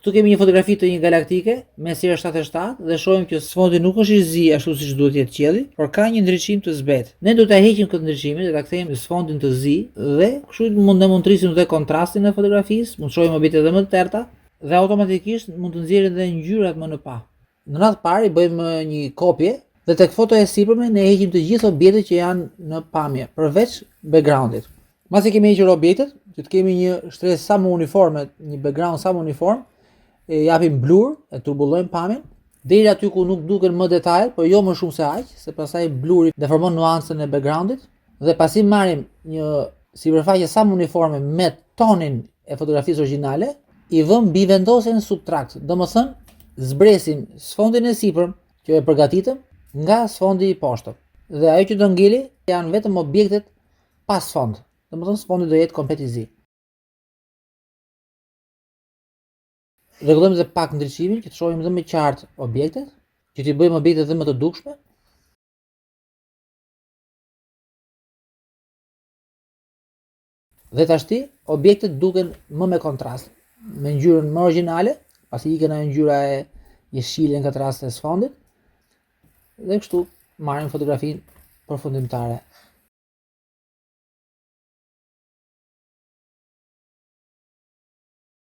Këtu kemi një fotografi të një galaktike me sierë 77 dhe shohim që sfondi nuk është i zi ashtu siç duhet të jetë qielli, por ka një ndriçim të zbetë. Ne do ta heqim këtë ndriçim dhe ta kthejmë në sfondin të zi dhe kështu mund të trisim dhe kontrastin e fotografisë, mund të shohim objekte edhe më të terta dhe automatikisht mund të nxjerrim edhe ngjyrat më në pa. Në radhë parë i bëjmë një kopje dhe tek fotoja e sipërme ne heqim të gjithë objektet që janë në pamje, përveç backgroundit. Masi kemi hequr objektet, që të kemi një shtresë sa më uniforme, një background sa më uniform, e japim blur, e turbullojmë pamjen deri aty ku nuk duken më detajet, por jo më shumë se aq, se pastaj bluri deformon nuancën e backgroundit dhe pasi marrim një sipërfaqe sa më uniforme me tonin e fotografisë origjinale, i vëm bivendosjen subtrakt, domethënë zbresim sfondin e sipërm që e përgatitëm nga sfondi i poshtëm. Dhe ajo që do ngeli janë vetëm objektet pa sfond. Domethënë sfondi do jetë komplet i zi. Rregullojmë edhe pak ndriçimin që të shohim edhe më qartë objektet, që t'i bëjmë objektet edhe më të dukshme. Dhe tashti objektet duken më me kontrast, me ngjyrën më origjinale, pasi ikën ajo ngjyra e jeshile në këtë rast e sfondit. Dhe kështu marrim fotografinë përfundimtare.